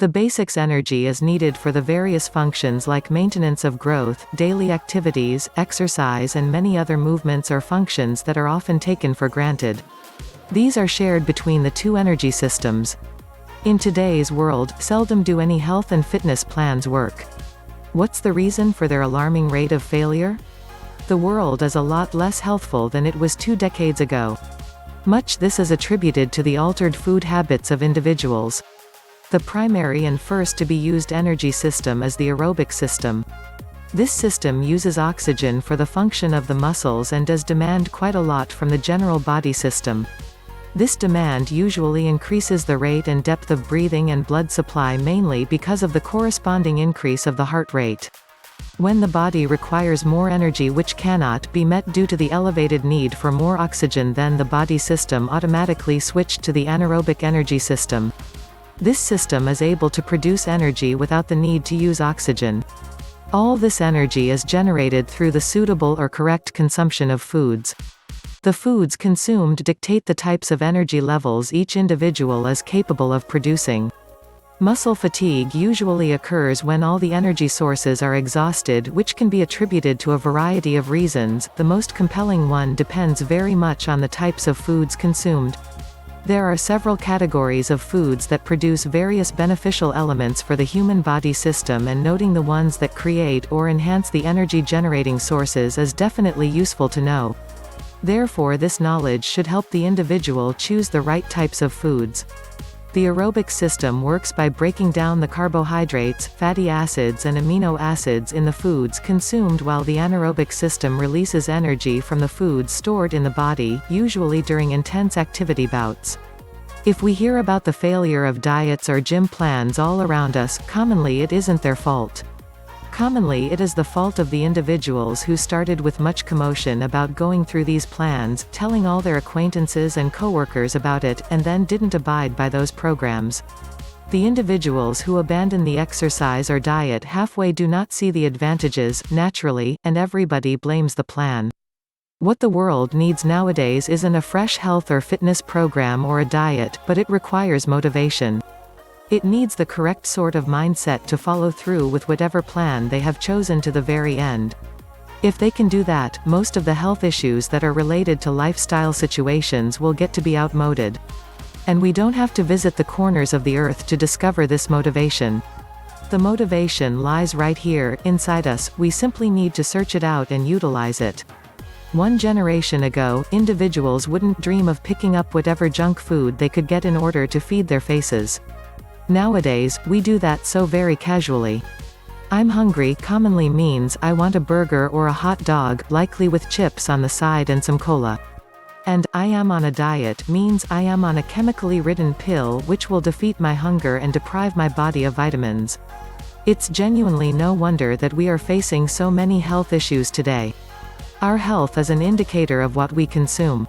The basics energy is needed for the various functions like maintenance of growth, daily activities, exercise and many other movements or functions that are often taken for granted. These are shared between the two energy systems. In today's world, seldom do any health and fitness plans work. What's the reason for their alarming rate of failure? The world is a lot less healthful than it was 2 decades ago. Much this is attributed to the altered food habits of individuals. The primary and first to be used energy system is the aerobic system. This system uses oxygen for the function of the muscles and does demand quite a lot from the general body system. This demand usually increases the rate and depth of breathing and blood supply mainly because of the corresponding increase of the heart rate. When the body requires more energy which cannot be met due to the elevated need for more oxygen, then the body system automatically switched to the anaerobic energy system. This system is able to produce energy without the need to use oxygen. All this energy is generated through the suitable or correct consumption of foods. The foods consumed dictate the types of energy levels each individual is capable of producing. Muscle fatigue usually occurs when all the energy sources are exhausted, which can be attributed to a variety of reasons. The most compelling one depends very much on the types of foods consumed. There are several categories of foods that produce various beneficial elements for the human body system, and noting the ones that create or enhance the energy generating sources is definitely useful to know. Therefore, this knowledge should help the individual choose the right types of foods. The aerobic system works by breaking down the carbohydrates, fatty acids and amino acids in the foods consumed, while the anaerobic system releases energy from the foods stored in the body, usually during intense activity bouts. If we hear about the failure of diets or gym plans all around us, commonly it isn't their fault. Commonly it is the fault of the individuals who started with much commotion about going through these plans, telling all their acquaintances and coworkers about it, and then didn't abide by those programs. The individuals who abandon the exercise or diet halfway do not see the advantages, naturally, and everybody blames the plan. What the world needs nowadays isn't a fresh health or fitness program or a diet, but it requires motivation. It needs the correct sort of mindset to follow through with whatever plan they have chosen to the very end. If they can do that, most of the health issues that are related to lifestyle situations will get to be outmoded. And we don't have to visit the corners of the earth to discover this motivation. The motivation lies right here, inside us. We simply need to search it out and utilize it. 1 generation ago, individuals wouldn't dream of picking up whatever junk food they could get in order to feed their faces. Nowadays, we do that so very casually. I'm hungry commonly means I want a burger or a hot dog, likely with chips on the side and some cola. And I am on a diet means I am on a chemically ridden pill which will defeat my hunger and deprive my body of vitamins. It's genuinely no wonder that we are facing so many health issues today. Our health is an indicator of what we consume.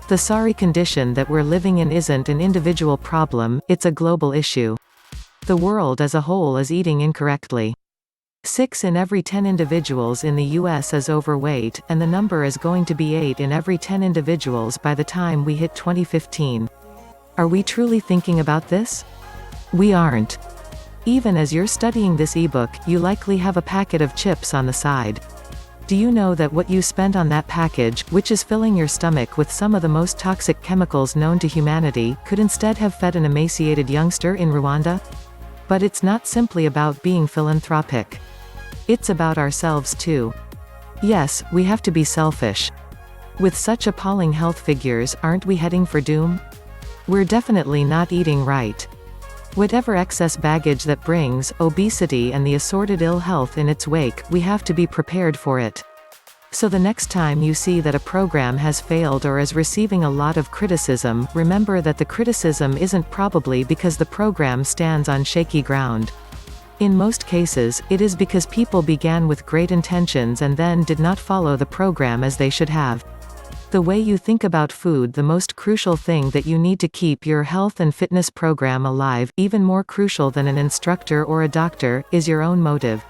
The sorry condition that we're living in isn't an individual problem, it's a global issue. The world as a whole is eating incorrectly. 6 in every 10 individuals in the US is overweight, and the number is going to be 8 in every 10 individuals by the time we hit 2015. Are we truly thinking about this? We aren't. Even as you're studying this ebook, you likely have a packet of chips on the side. Do you know that what you spent on that package, which is filling your stomach with some of the most toxic chemicals known to humanity, could instead have fed an emaciated youngster in Rwanda? But it's not simply about being philanthropic. It's about ourselves too. Yes, we have to be selfish. With such appalling health figures, aren't we heading for doom? We're definitely not eating right. Whatever excess baggage that brings, obesity and the assorted ill health in its wake, we have to be prepared for it. So the next time you see that a program has failed or is receiving a lot of criticism, remember that the criticism isn't probably because the program stands on shaky ground. In most cases, it is because people began with great intentions and then did not follow the program as they should have. The way you think about food, the most crucial thing that you need to keep your health and fitness program alive, even more crucial than an instructor or a doctor, is your own motive.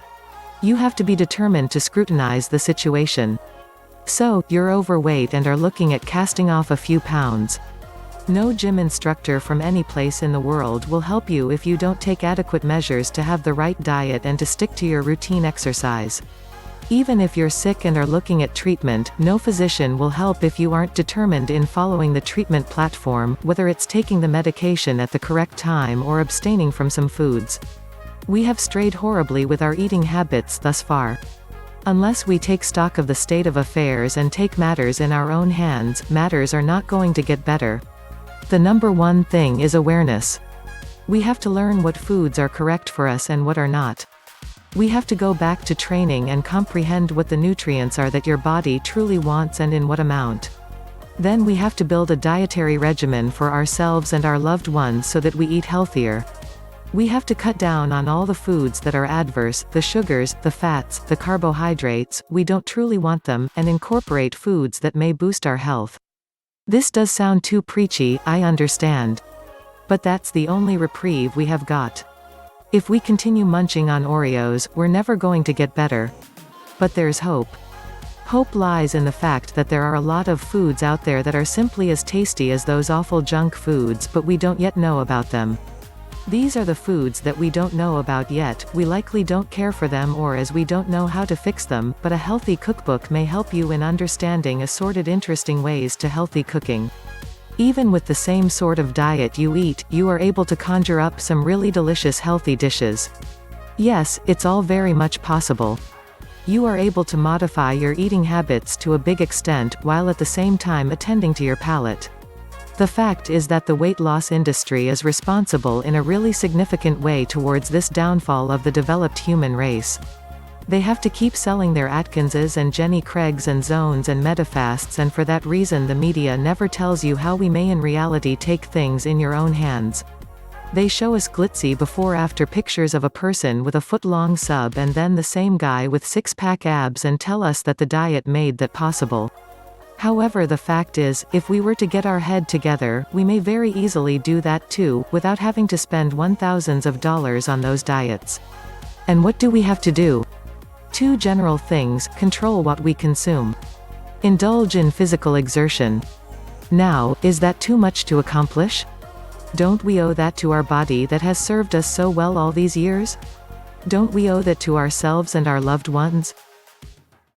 You have to be determined to scrutinize the situation. So, you're overweight and are looking at casting off a few pounds. No gym instructor from any place in the world will help you if you don't take adequate measures to have the right diet and to stick to your routine exercise. Even if you're sick and are looking at treatment, no physician will help if you aren't determined in following the treatment platform, whether it's taking the medication at the correct time or abstaining from some foods. We have strayed horribly with our eating habits thus far. Unless we take stock of the state of affairs and take matters in our own hands, matters are not going to get better. The number one thing is awareness. We have to learn what foods are correct for us and what are not. We have to go back to training and comprehend what the nutrients are that your body truly wants and in what amount. Then we have to build a dietary regimen for ourselves and our loved ones so that we eat healthier. We have to cut down on all the foods that are adverse, the sugars, the fats, the carbohydrates, we don't truly want them, and incorporate foods that may boost our health. This does sound too preachy, I understand. But that's the only reprieve we have got. If we continue munching on Oreos, we're never going to get better. But there's hope. Hope lies in the fact that there are a lot of foods out there that are simply as tasty as those awful junk foods, but we don't yet know about them. These are the foods that we don't know about yet, we likely don't care for them or as we don't know how to fix them, but a healthy cookbook may help you in understanding assorted interesting ways to healthy cooking. Even with the same sort of diet you eat, you are able to conjure up some really delicious healthy dishes. Yes, it's all very much possible. You are able to modify your eating habits to a big extent, while at the same time attending to your palate. The fact is that the weight loss industry is responsible in a really significant way towards this downfall of the developed human race. They have to keep selling their Atkinses and Jenny Craigs and Zones and Medifasts, and for that reason the media never tells you how we may in reality take things in your own hands. They show us glitzy before-after pictures of a person with a foot-long sub and then the same guy with six-pack abs and tell us that the diet made that possible. However, the fact is, if we were to get our head together, we may very easily do that too, without having to spend thousands of dollars on those diets. And what do we have to do? Two general things: control what we consume. Indulge in physical exertion. Now, is that too much to accomplish? Don't we owe that to our body that has served us so well all these years? Don't we owe that to ourselves and our loved ones?